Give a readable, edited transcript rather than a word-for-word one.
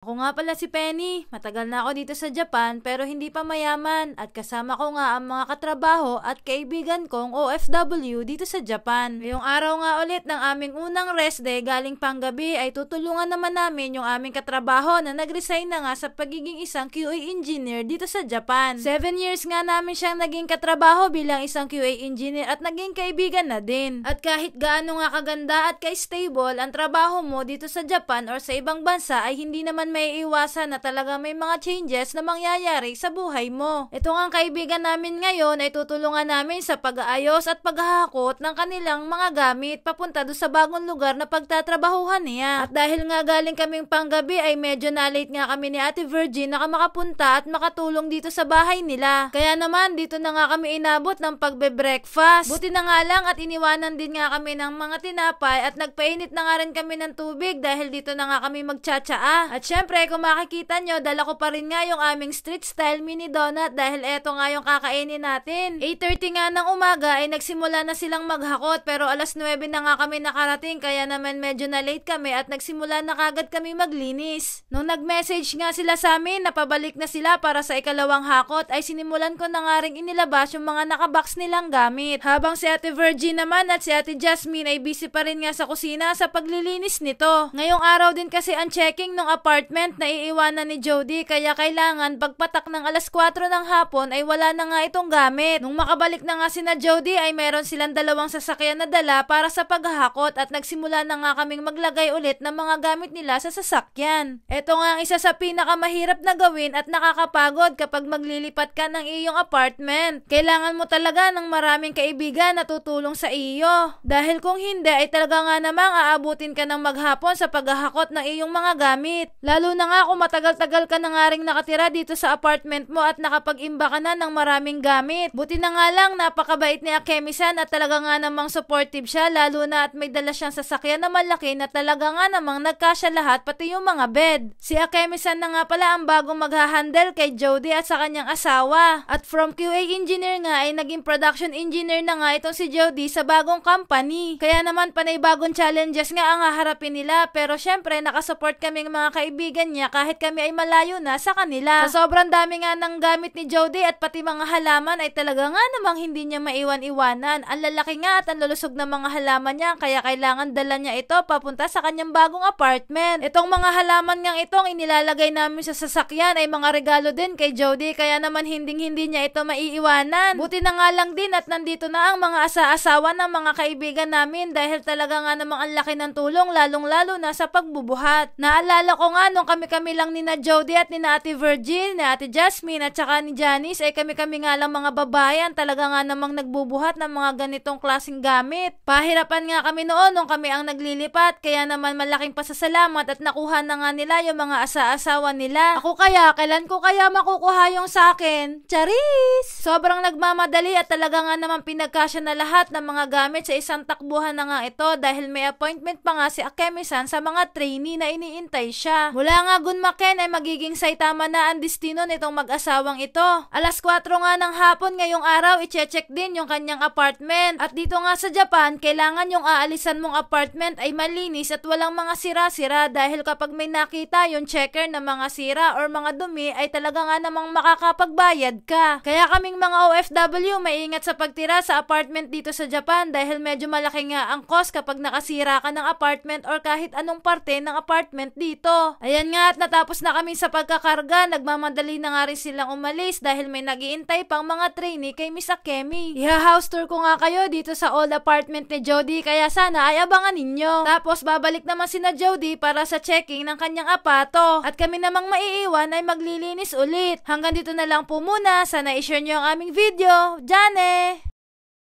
Ako nga pala si Penny, matagal na ako dito sa Japan pero hindi pa mayaman at kasama ko nga ang mga katrabaho at kaibigan kong OFW dito sa Japan. Ngayong araw nga ulit ng aming unang rest day galing panggabi ay tutulungan naman namin yung aming katrabaho na nag-resign na nga sa pagiging isang QA engineer dito sa Japan. 7 years nga namin siyang naging katrabaho bilang isang QA engineer at naging kaibigan na din. At kahit gaano nga kaganda at ka-stable ang trabaho mo dito sa Japan or sa ibang bansa ay hindi naman may iwasan na talaga may mga changes na mangyayari sa buhay mo. Ito nga kaibigan namin ngayon ay tutulungan namin sa pag-aayos at paghahakot ng kanilang mga gamit papunta do sa bagong lugar na pagtatrabahuhan niya. At dahil nga galing kaming panggabi ay medyo na-late nga kami ni Ate Virgin na makapunta at makatulong dito sa bahay nila. Kaya naman dito na nga kami inabot ng pagbe-breakfast. Buti na nga lang at iniwanan din nga kami ng mga tinapay at nagpainit na nga rin kami ng tubig dahil dito na nga kami magtsatsaa. At syempre, kung makikita nyo, dala ko pa rin nga yung aming street style mini donut dahil eto nga yung kakainin natin. 8:30 nga ng umaga ay nagsimula na silang maghakot pero alas 9 na nga kami nakarating kaya naman medyo na late kami at nagsimula na kagad kami maglinis. Nung nag-message nga sila sa amin na pabalik na sila para sa ikalawang hakot ay sinimulan ko na nga rin inilabas yung mga nakabox nilang gamit. Habang si Ate Virgin naman at si Ate Jasmine ay busy pa rin nga sa kusina sa paglilinis nito. Ngayong araw din kasi ang checking ng apartment na iiwanan ni Jody kaya kailangan pagpatak ng alas 4 ng hapon ay wala na nga itong gamit. Nung makabalik na nga sina Jody ay meron silang dalawang sasakyan na dala para sa paghahakot at nagsimula na nga kaming maglagay ulit ng mga gamit nila sa sasakyan. Ito nga ang isa sa pinakamahirap na gawin at nakakapagod kapag maglilipat ka ng iyong apartment. Kailangan mo talaga ng maraming kaibigan na tutulong sa iyo. Dahil kung hindi ay talaga nga namang aabutin ka ng maghapon sa paghahakot ng iyong mga gamit. Lalo na nga kung matagal-tagal ka na nga ring nakatira dito sa apartment mo at nakapag-imba ka na ng maraming gamit. Buti na nga lang napakabait ni Akemi-san at talaga nga namang supportive siya lalo na at may dala siyang sasakyan na malaki na talaga nga namang nagkasya lahat pati yung mga bed. Si Akemi-san na nga pala ang bagong maghahandle kay Jody at sa kanyang asawa. At from QA engineer nga ay naging production engineer na nga itong si Jody sa bagong company. Kaya naman panay bagong challenges nga ang haharapin nila pero syempre nakasupport kaming mga kaibigan niya kahit kami ay malayo na sa kanila. Sa sobrang dami nga ng gamit ni Jody at pati mga halaman ay talaga nga namang hindi niya maiwan-iwanan. Ang lalaki nga at ang lulusog na mga halaman niya kaya kailangan dala niya ito papunta sa kanyang bagong apartment. Itong mga halaman ngang itong inilalagay namin sa sasakyan ay mga regalo din kay Jody kaya naman hindi niya ito maiiwanan. Buti na nga lang din at nandito na ang mga asa-asawa ng mga kaibigan namin dahil talaga nga namang ang laki ng tulong lalong-lalo na sa pagbubuhat. Naalala ko nga nung kami lang ni na Jody at ni na Ate Virgin, ni Ate Jasmine at saka ni Janice ay kami nga lang mga babayan talaga nga namang nagbubuhat ng mga ganitong klaseng gamit. Pahirapan nga kami noon nung kami ang naglilipat kaya naman malaking pasasalamat at nakuha na nga nila yung mga asa-asawa nila. Ako kaya, kailan ko kaya makukuha yung sa akin? Charis! Sobrang nagmamadali at talaga nga naman pinagkasya na lahat ng mga gamit sa isang takbuhan na nga ito dahil may appointment pa nga si Akemi-san sa mga trainee na iniintay siya. Mula nga Gunmaken ay magiging Saitama na ang destino nitong mag-asawang ito. Alas 4 nga ng hapon ngayong araw i-check din yung kanyang apartment. At dito nga sa Japan, kailangan yung aalisan mong apartment ay malinis at walang mga sira-sira dahil kapag may nakita yung checker na mga sira or mga dumi ay talaga nga namang makakapagbayad ka. Kaya kaming mga OFW maingat sa pagtira sa apartment dito sa Japan dahil medyo malaki nga ang cost kapag nakasira ka ng apartment or kahit anong parte ng apartment dito. Ayan nga at natapos na kami sa pagkakarga, nagmamadali na nga rin silang umalis dahil may nagiintay pang mga trainee kay Miss Akemi. Iha-house tour ko nga kayo dito sa old apartment ni Jody kaya sana ay abangan ninyo. Tapos babalik naman sina Jody para sa checking ng kanyang apato at kami namang maiiwan ay maglilinis ulit. Hanggang dito na lang po muna, sana i-share nyo ang aming video. Jane!